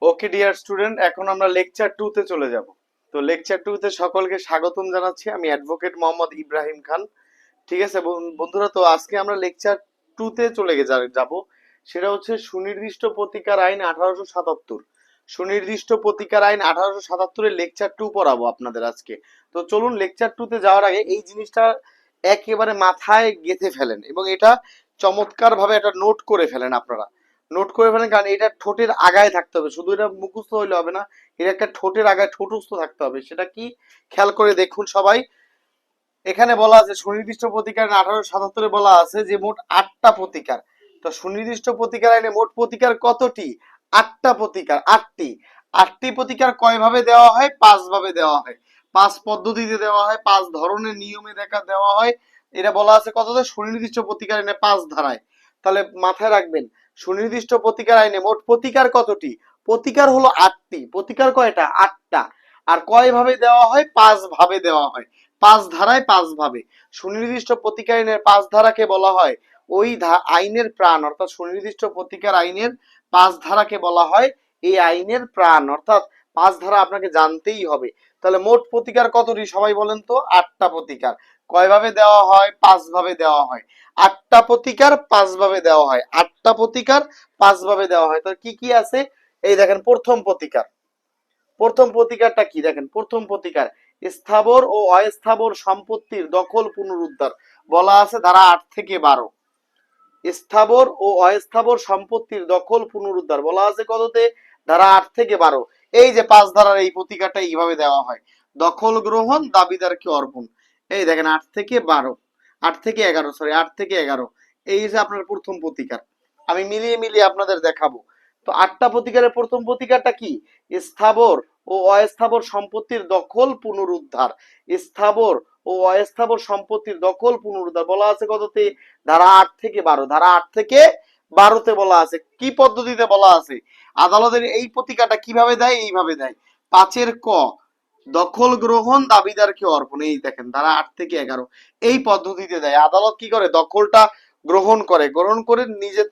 Okay dear student, এখন আমরা lecture 2 তে চলে যাব। তো লেকচার 2 তে সকলকে স্বাগতম জানাচ্ছি। আমি অ্যাডভোকেট মোহাম্মদ ইব্রাহিম খান। ঠিক আছে বন্ধুরা, তো আজকে আমরা লেকচার 2 তে যাব। সেটা হচ্ছে সুনির্দিষ্ট প্রতিকার আইন 1877। সুনির্দিষ্ট প্রতিকার আইন 1877 এর লেকচার 2 পড়াবো আপনাদের আজকে। তো চলুন লেকচার 2 তে যাওয়ার আগে এই জিনিসটা একেবারে মাথায় গেঁথে ফেলেন এবং এটা চমৎকার ভাবে একটা নোট করে ফেলেন। আপনারা নোট করে ফেলেন, কারণ এটা ঠোঁটের আগায় থাকতে হবে, শুধু এটা মুখস্থ হইলে হবে না, এটা একটা ঠোঁটের আগায় ঠোঁটস্থ থাকতে হবে। সেটা কি খেয়াল করে দেখুন সবাই। এখানে বলা আছে সুনির্দিষ্ট প্রতিকার 1877 বলা আছে যে মোট 8টা প্রতিকার। তো সুনির্দিষ্ট প্রতিকার আইনে মোট প্রতিকার কতটি? 8টা প্রতিকার। 8টি প্রতিকার কয় ভাবে দেওয়া হয়? 5 ভাবে দেওয়া হয়, 5 পদ্ধতিতে দেওয়া হয়, 5 ধরনের নিয়মে দেওয়া হয়। এটা বলা আছে কততে? সুনির্দিষ্ট প্রতিকার আইনে 5 ধারায়। তাহলে মাথায় রাখবেন, সুনির্দিষ্ট প্রতিকার আইনে মোট প্রতিকার কতটি? প্রতিকার হলো 8টি। প্রতিকার কয়টা? 8টা। আর কয় ভাবে দেওয়া হয়? 5 ভাবে দেওয়া হয়, 5 ধারায় 5 ভাবে। সুনির্দিষ্ট প্রতিকার আইনের 5 ধারাকে বলা হয় ওই আইনের প্রাণ, অর্থাৎ সুনির্দিষ্ট প্রতিকার আইনের 5 ধারাকে বলা হয় এই আইনের প্রাণ, অর্থাৎ 5 ধারা আপনাকে জানতেই হবে। তাহলে মোট প্রতিকার কতটি সবাই বলেন তো? 8টা প্রতিকার। কয় ভাবে দেওয়া হয়? 5 ভাবে দেওয়া হয়। 8টা প্রতিকার 5 ভাবে দেওয়া হয়, 8টা প্রতিকার 5 ভাবে দেওয়া হয়। তো কি কি আছে? এই দেখেন, প্রথম প্রতিকার। প্রথম প্রতিকারটা কি দেখেন? প্রথম প্রতিকার স্থাবর ও অস্থাবর সম্পত্তির দখল পুনরুদ্ধার। বলা আছে ধারা 8 থেকে 12। স্থাবর ও অস্থাবর সম্পত্তির দখল পুনরুদ্ধার বলা আছে কততে? ধারা 8 থেকে 12। এই যে 5 ধারার এই প্রতিকারটা এইভাবে দেওয়া হয়: দখল গ্রহণ, দাবিদারকে অর্পণ। এই দেখেন 8 থেকে 12, 8 থেকে 11, সরি 8 থেকে 11। এই যে আপনার প্রথম প্রতিকার, আমি মিলিয়ে মিলিয়ে আপনাদের দেখাবো। তো 8টা প্রতিকারের প্রথম প্রতিকারটা কি? স্থাবর ও অস্থাবর সম্পত্তির দখল পুনরুদ্ধার। স্থাবর ও অস্থাবর সম্পত্তির দখল পুনরুদ্ধার বলা আছে কততে? ধারা 8 থেকে 12। ধারা 8 থেকে 12তে বলা আছে কি পদ্ধতিতে বলা আছে? আদালতের এই প্রতিকারটা কিভাবে দেয়? এইভাবে দেয়: 5 ক দখল গ্রহণ, দাবিদারকে অর্পণ। এই দেখেন ধারা 8 থেকে 11 এই পদ্ধতিতে দেয়। আদালত কি করে? দখলটা গ্রহণ করে, গ্রহণ করে নিজের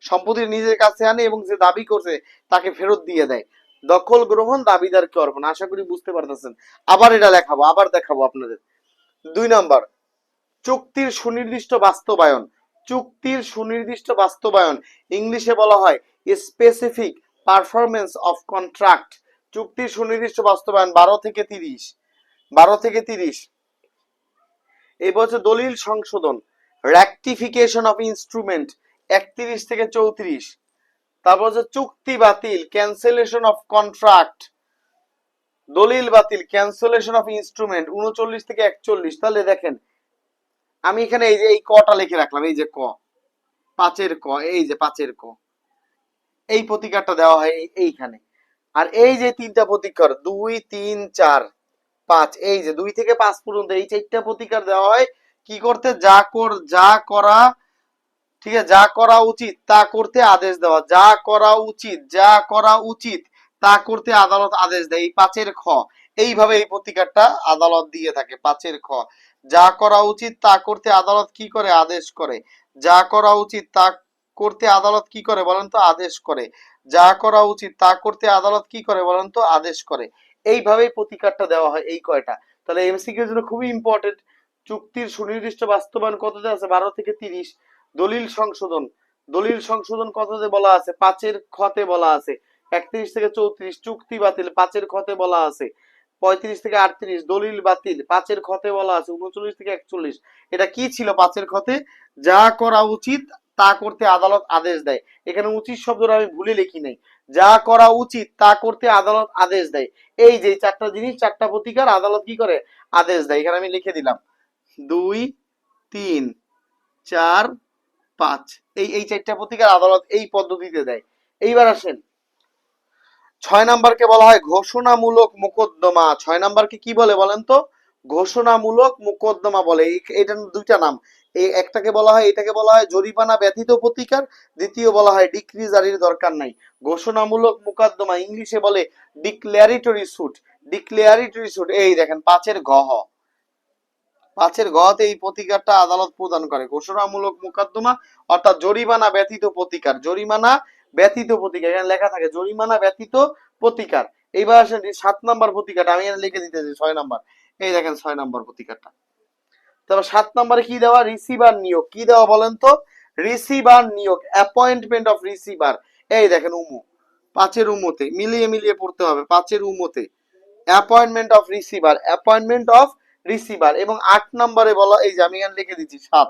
সম্পত্তি নিজের কাছে আনে এবং যে দাবি করছে তাকে ফেরত দিয়ে দেয়। দখল গ্রহণ, দাবিদারকে অর্পণ। আশা করি বুঝতে পারতেছেন। আবার এটা লেখাবো, আবার দেখাবো আপনাদের। 2 নাম্বার, চুক্তির সুনির্দিষ্ট বাস্তবায়ন। চুক্তির সুনির্দিষ্ট বাস্তবায়ন ইংলিশে বলা হয় স্পেসিফিক পারফরমেন্স অফ কন্ট্রাক্ট। চুক্তির সুনির্দিষ্ট বাস্তবায়ন 12 থেকে 30। 12 থেকে 30। এই বছর দলিল সংশোধন, রেকটিফিকেশন অফ ইনস্ট্রুমেন্ট 31 থেকে 34। তারপর হচ্ছে চুক্তি বাতিল, ক্যান্সেলেশন অফ কন্ট্রাক্ট। দলিল বাতিল, ক্যান্সেলেশন অফ ইনস্ট্রুমেন্ট 39 থেকে 41। তাহলে দেখেন আমি এখানে এই যে এই কটা লিখে রাখলাম, এই যে ক, 5 ক, এই যে 5 ক, এই প্রতিকারটা দেওয়া হয় এইখানে। আর এই যে 3টা প্রতিকার 2, 3, 4, 5, এই যে 2 থেকে 5 পর্যন্ত এই 4টা প্রতিকার দেওয়া হয় কি করতে? যা করা, ঠিক আছে, যা করা উচিত তা করতে আদেশ দেওয়া। যা করা উচিত, যা করা উচিত তা করতে আদালত আদেশ দেয়। এই 5 খ, এইভাবে এই প্রতিকারটা আদালত দিয়ে থাকে। 5 খ, যা করা উচিত তা করতে আদালত কি করে? আদেশ করে। যা করা উচিত তা করতে আদালত কি করে বলেন তো? আদেশ করে। যা করা উচিত তা করতে আদালত কি করে বলেন তো? আদেশ করে। এইভাবেই প্রতিকারটা দেওয়া হয়, এই কয়টা। তাহলে এমসিকিউ এর জন্য খুবই ইম্পর্টেন্ট। চুক্তির সুনির্দিষ্ট বাস্তবায়ন কততে আছে? 12 থেকে 30। দলিল সংশোধন, দলিল সংশোধন কততে বলা আছে? 5 খতে বলা আছে 31 থেকে 34। চুক্তি বাতিল 5 খতে বলা আছে 35 থেকে 38। দলিল বাতিল 5 খতে বলা আছে 39 থেকে 41। এটা কি ছিল 5 খতে? যা করা উচিত তা করতে আদালত আদেশ দেয়। এখানে উচিত শব্দটা আমি ভুলে লিখি নাই। যা করা উচিত তা করতে আদালত আদেশ দেয়। এই যে 4টা জিনিস, 4টা প্রতিকার আদালত কি করে? আদেশ দেয়। এখানে আমি লিখে দিলাম 2, 3, 4, 5। এই 4টা প্রতিকার আদালত এই পদ্ধতিতে দেয়। এইবার আসেন 6 নাম্বারকে বলা হয় ঘোষণামূলক মোকদ্দমা। 6 নাম্বারকে কি বলে বলেন তো? ঘোষণামূলক মোকদ্দমা বলে। এটার 2টা নাম। এই একটাকে বলা হয়, এটাকে বলা হয় জরিমানা ব্যতীত প্রতিকার, দ্বিতীয় বলা হয় ডিক্রি জারির দরকার নাই। ঘোষণামূলক মোকদ্দমা ইংলিশে বলে ডিক্লারেটরি সুট। Declaratory suit. এই দেখেন 5 ঘ, 5 ঘতে এই প্রতিকারটা আদালত প্রদান করে। ঘোষণামূলক মোকদ্দমা অর্থাৎ জরিমানা ব্যতীত প্রতিকার। জরিমানা ব্যতীত প্রতিকার, এখানে লেখা থাকে জরিমানা ব্যতীত প্রতিকার। এইবার আসেন 7 নাম্বার প্রতিকারটা আমি এখানে লিখে দিতেছি 6 নাম্বার, এই দেখেন 6 নাম্বার প্রতিকারটা। তারপর 7 নম্বরে কি দেওয়া, রিসিভার নিয়োগ, কি দেওয়া বলেন তো, রিসিভার নিয়োগ, অ্যাপয়েন্টমেন্ট অফ রিসিভার। এই দেখেন উমু, 5 উমুতে মিলিয়ে মিলিয়ে পড়তে হবে, 5 উমুতে appointment of receiver, appointment of receiver. এবং 8 নম্বরে বলা, এই যে আমি এখানে লিখে দিচ্ছি 7,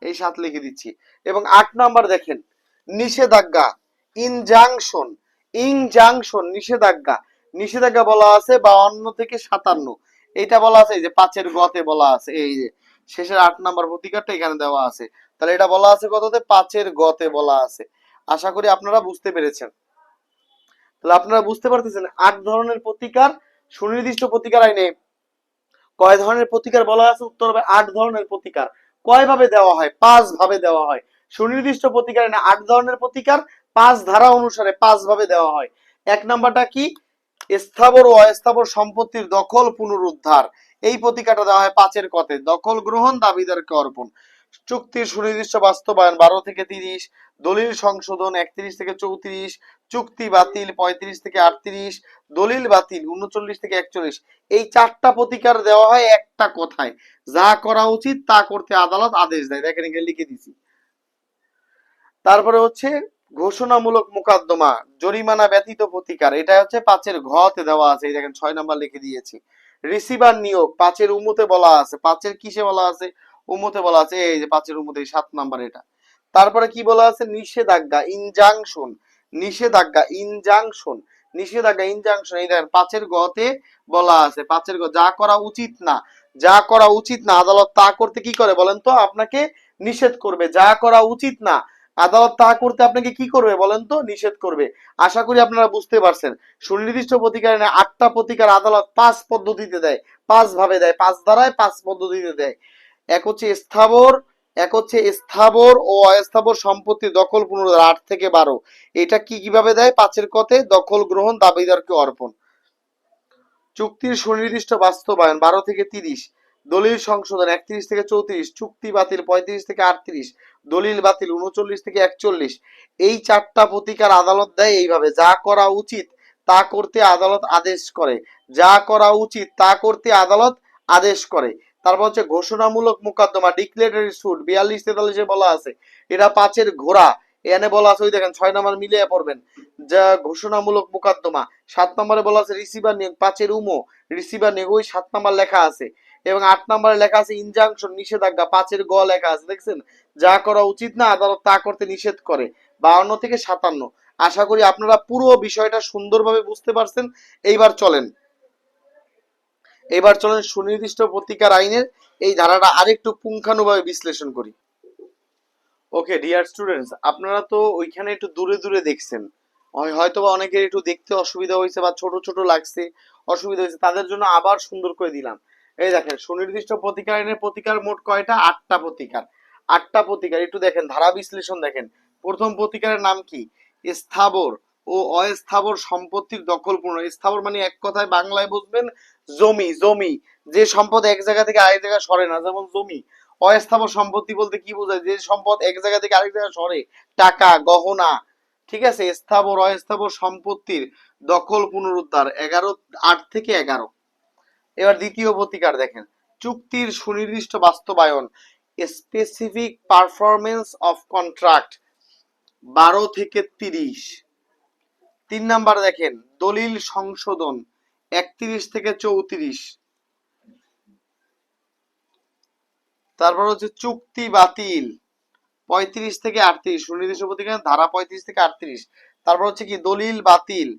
এই 7 লিখে দিচ্ছি। এবং 8 নাম্বার দেখেন নিষেধাজ্ঞা, ইনজাংশন, ইনজাংশন নিষেধাজ্ঞা, নিষেধাজ্ঞা বলা আছে 52 থেকে 57, এইটা বলা আছে এই যে 5 গতে বলা আছে, এই যে শেষের 8 নাম্বার প্রতিকারটা এখানে দেওয়া আছে। তাহলে এটা বলা আছে কততে, 5 গতে বলা আছে। আশা করি আপনারা বুঝতে পেরেছেন। তাহলে আপনারা বুঝতে পারতেছেন 8 ধরনের প্রতিকার, সুনির্দিষ্ট প্রতিকার আইনে কয় ধরনের প্রতিকার বলা আছে, উত্তর হবে 8 ধরনের প্রতিকার। কয় ভাবে দেওয়া হয়, 5 ভাবে দেওয়া হয়। সুনির্দিষ্ট প্রতিকার না 8 ধরনের প্রতিকার 5 ধারা অনুসারে 5 ভাবে দেওয়া হয়। এক নাম্বারটা কি, স্থাবর ও অস্থাবর সম্পত্তির দখল পুনরুদ্ধার, এই প্রতিকারটা দেওয়া হয় 5 কতে, দখল গ্রহণ দাবিদারকে অর্পণ। চুক্তির সুনির্দিষ্ট বাস্তবায়ন 12 থেকে 30, দলিল সংশোধন 31 থেকে 34, চুক্তি বাতিল 35 থেকে 38, দলিল বাতিল 39 থেকে 41। এই 4টা প্রতিকার দেওয়া হয় একটা কথায়, যা করা উচিত তা করতে আদালত আদেশ দেয়, দেখেন এখানে লিখে দিছি। তারপরে হচ্ছে ঘোষণামূলক মোকদ্দমা, জরিমানা ব্যতীত প্রতিকার, এটা হচ্ছে 5 ঘতে দেওয়া আছে, এই দেখেন 6 নাম্বার লিখে দিয়েছি। রিসিভার নিয়োগ 5 উমুতে বলা আছে, 5 কিসে বলা আছে, উমুতে বলা আছে, এই যে 5 উমুতে 7 নাম্বার এটা। তারপরে কি বলা আছে, নিষেধাজ্ঞা, ইনজাংশন, নিষেধাজ্ঞা, ইনজাংশন, নিষেধাজ্ঞা, ইনজাংশন, এই দেখেন 5 গতে বলা আছে, 5 গ, যা করা উচিত না, যা করা উচিত না আদালত তা করতে কি করে বলেন তো, আপনাকে নিষেধ করবে। যা করা উচিত না আদালত তা করতে আপনাকে কি করবে বলেন তো, নিষেধ করবে। আশা করি আপনারা বুঝতে পারছেন। সুনির্দিষ্ট প্রতিকার 8টা প্রতিকার আদালত 5 পদ্ধতিতে দেয়, 5 ভাবে দেয়, 5 ধারায় 5 পদ্ধতিতে দেয়। এক হচ্ছে স্থাবর, এক হচ্ছে স্থাবর ও অস্থাবর সম্পত্তি দখল পুনরুদ্ধার 8 থেকে 12, এটা কি কিভাবে দেয়, 5 কতে, দখল গ্রহণ দাবিদারকে অর্পণ। চুক্তির সুনির্দিষ্ট বাস্তবায়ন 12 থেকে 30, দলিল সংশোধন 31 থেকে 34, চুক্তি বাতিল 35 থেকে 38, দলিল বাতিল 39 থেকে 41। এই 4টা প্রতিকার আদালত দেয় এইভাবে, যা করা উচিত তা করতে আদালত আদেশ করে, যা করা উচিত তা করতে আদালত আদেশ করে। তারপর হচ্ছে ঘোষণামূলক মোকদ্দমা, ডিক্লেরেটরি স্যুট 42-43 বলা আছে, এটা 5 ঘোড়া, এখানে বলা আছে, ওই দেখেন 6 নম্বর মিলিয়ে পড়বেন, যা ঘোষণামূলক মোকদ্দমা। 7 নম্বরে বলা আছে রিসিভার নিয়োগ, 5 উমো, রিসিভার নিয়োগ, ওই 7 নম্বর লেখা আছে। এবং 8 নম্বরে লেখা আছে ইনজাংশন, নিষেধাজ্ঞা, 5 গ লেখা আছে, দেখছেন, যা করা উচিত না আদালত তা করতে নিষেধ করে, 52 থেকে 57। আশা করি আপনারা পুরো বিষয়টা সুন্দরভাবে বুঝতে পারছেন। এইবার চলেন, এবার চলেন সুনির্দিষ্ট প্রতিকার আইনের এই ধারাটা আরেকটু পুঙ্খানুভাবে বিশ্লেষণ করি। ওকে ডিয়ার স্টুডেন্টস, আপনারা তো ওইখানে একটু দূরে দূরে দেখছেন, হয়তো বা অনেকের একটু দেখতে অসুবিধা হয়েছে বা ছোট ছোট লাগছে, অসুবিধা হয়েছে, তাদের জন্য আবার সুন্দর করে দিলাম। এই দেখেন সুনির্দিষ্ট প্রতিকার আইনের প্রতিকার মোট কয়টা, 8টা প্রতিকার, 8টা প্রতিকার। একটু দেখেন ধারা বিশ্লেষণ দেখেন। প্রথম প্রতিকারের নাম কি, স্থাবর ও অস্থাবর সম্পত্তির দখল পূর্ণ। স্থাবর মানে এক কথায় বাংলায় বুঝবেন জমি, জমি যে সম্পদ এক জায়গা থেকে আরেক জায়গায় সরে না, যেমন জমি। অস্থাবর সম্পত্তি বলতে কি বোঝায়, যে সম্পদ এক জায়গা থেকে আরেক জায়গায় সরে, টাকা, গহনা, ঠিক আছে। স্থাবর অস্থাবর সম্পত্তির দখল পুনরুদ্ধার 8 থেকে 11। এবার দ্বিতীয় প্রতিকার দেখেন, চুক্তির সুনির্দিষ্ট বাস্তবায়ন, স্পেসিফিক পারফরমেন্স অফ কন্ট্রাক্ট 12 থেকে 30। 3 নাম্বার দেখেন দলিল সংশোধন 31 থেকে 34। তারপর হচ্ছে চুক্তি বাতিল 35 থেকে 38, সুনির্দিষ্ট প্রতিকার ধারা 35 থেকে 38। তারপর হচ্ছে কি দলিল বাতিল,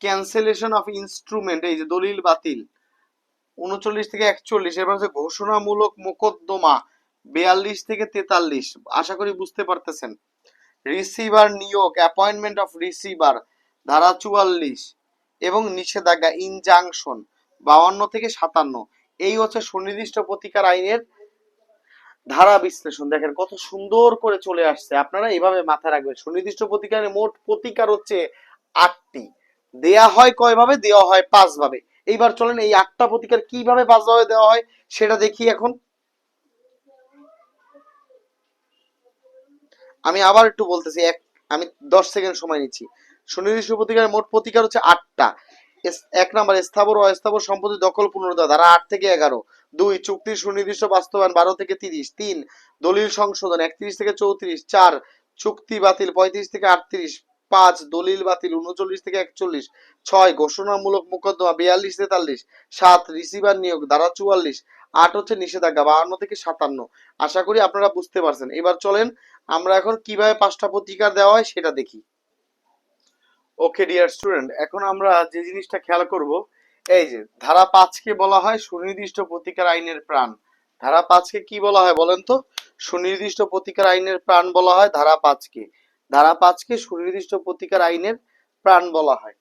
ক্যান্সেলেশন অফ ইনস্ট্রুমেন্ট, এই যে দলিল বাতিল 39 থেকে 41। এরপর হচ্ছে ঘোষণামূলক মোকদ্দমা 42 থেকে 43। আশা করি বুঝতে পারতেছেন। রিসিভার নিয়োগ, অ্যাপয়েন্টমেন্ট অফ রিসিভার ধারা 44 এবং নিষেধাজ্ঞা, ইনজাংশন 52 থেকে 57। এই হচ্ছে সুনির্দিষ্ট প্রতিকার আইনের ধারা বিশ্লেষণ। দেখেন কত সুন্দর করে চলে আসছে, আপনারা এইভাবে মাথায় রাখবেন। সুনির্দিষ্ট প্রতিকারের মোট প্রতিকার হচ্ছে 8টি, দেয়া হয় কয় ভাবে, দেওয়া হয় 5 ভাবে। এইবার চলেন এই 8টা প্রতিকার কিভাবে 5 ভাবে দেওয়া হয় সেটা দেখি এখন। আমি আবার একটু বলতেছি, আমি 10 সেকেন্ড সময় নিচ্ছি। সুনির্দিষ্ট প্রতিকারের মোট প্রতিকার হচ্ছে 8টা। 1 নাম্বার স্থাবর ও অস্থাবর সম্পত্তি দখল পুনরুদ্ধার ধারা 8 থেকে 11। 2 চুক্তির সুনির্দিষ্ট বাস্তবায়ন 12 থেকে 30। 3 দলিল সংশোধন 31 থেকে 34। 4 চুক্তি বাতিল 35 থেকে 38। 5 দলিল বাতিল 39 থেকে 41। 6 ঘোষণামূলক মোকদ্দমা 42 43। 7 রিসিভার নিয়োগ ধারা 44। 8 হচ্ছে নিষেধাজ্ঞা 52 থেকে 57। আশা করি আপনারা বুঝতে পারছেন। এবার চলেন আমরা এখন কিভাবে 5টা প্রতিকার দেওয়া হয় সেটা দেখি। ওকে ডিয়ার স্টুডেন্ট, এখন আমরা যে জিনিসটা খেয়াল করব, এই যে ধারা 5কে বলা হয় সুনির্দিষ্ট প্রতিকার আইনের প্রাণ। ধারা 5কে কি বলা হয় বলেন তো? সুনির্দিষ্ট প্রতিকার আইনের প্রাণ বলা হয় ধারা 5কে। ধারা 5কে সুনির্দিষ্ট প্রতিকার আইনের প্রাণ বলা হয়।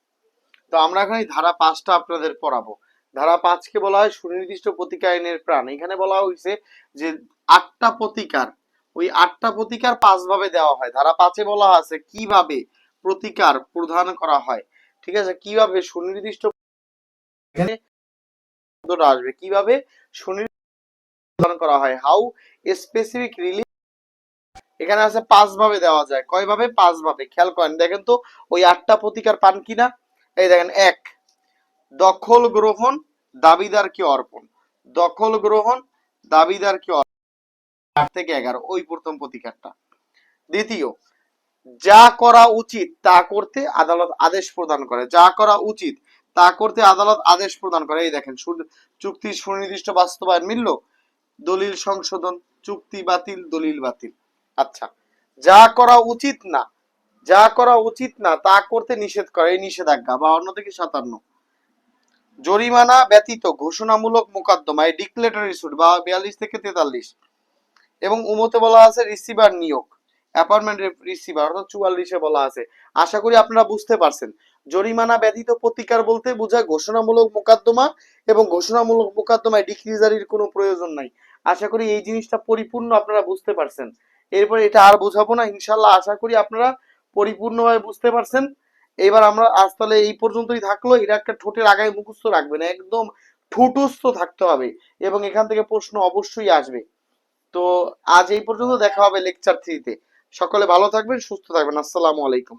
তো আমরা এখন এই ধারা 5টা আপনাদের পড়াবো। ধারা 5কে বলা হয় সুনির্দিষ্ট প্রতিকার আইনের প্রাণ। এখানে বলা হয়েছে যে 8টা প্রতিকার, ওই 8টা প্রতিকার 5 ভাবে দেওয়া হয়। ধারা 5-এ বলা আছে কিভাবে প্রতিকার প্রদান করা হয়। ঠিক আছে, কিভাবে সুনির্দিষ্ট এখানে আসবে, কিভাবে সুনির্দিষ্ট প্রদান করা হয়, হাউ স্পেসিফিক রিলিফ। এখানে আছে 5 ভাবে দেওয়া যায়। কয় ভাবে? 5 ভাবে। খেয়াল করেন, দেখেন তো ওই 8টা প্রতিকার পান কিনা। এই দেখেন, 1 দখল গ্রহণ দাবিদারকে অর্পণ। দখল গ্রহণ দাবিদারকে অর্পণ 8 থেকে 11, ওই প্রথম প্রতিকারটা। দ্বিতীয়, যা করা উচিত তা করতে আদালত আদেশ প্রদান করে। যা করা উচিত তা করতে আদালত আদেশ প্রদান করে। এই দেখেন, চুক্তির সুনির্দিষ্ট বাস্তবায়ন মিলল, দলিল সংশোধন, চুক্তি বাতিল, দলিল বাতিল। আচ্ছা, যা করা উচিত না, যা করা উচিত না তা করতে নিষেধ করে, এই নিষেধাজ্ঞা 52 থেকে 57। জরিমানা ব্যতীত ঘোষণামূলক মোকদ্দমা, এই ডিক্লেটরি সুট 42 থেকে 43। এবং উমতে বলা আছে রিসিভার নিয়োগ, অ্যাপয়েন্টমেন্ট রিসিভার অর্থাৎ 44-এ বলা আছে। আশা করি আপনারা বুঝতে পারছেন। জরিমানা ব্যতীত প্রতিকার বলতে বোঝায় ঘোষণামূলক মোকদ্দমা, এবং ঘোষণামূলক মোকদ্দমায় ডিক্রি জারির কোনো প্রয়োজন নাই। আশা করি এই জিনিসটা পরিপূর্ণ আপনারা বুঝতে পারছেন। এরপর এটা আর বোঝাবো না ইনশাল্লাহ। আশা করি আপনারা পরিপূর্ণভাবে বুঝতে পারছেন। এবার আমরা আজ তাহলে এই পর্যন্তই থাকলো। এটা একটা ঠোঁটের আগায় মুখস্থ রাখবেন, একদম ঠুটস্থ থাকতে হবে, এবং এখান থেকে প্রশ্ন অবশ্যই আসবে। তো আজ এই পর্যন্ত, দেখা হবে লেকচার 3-তে। সকলে ভালো থাকবেন, সুস্থ থাকবেন। আসসালামু আলাইকুম।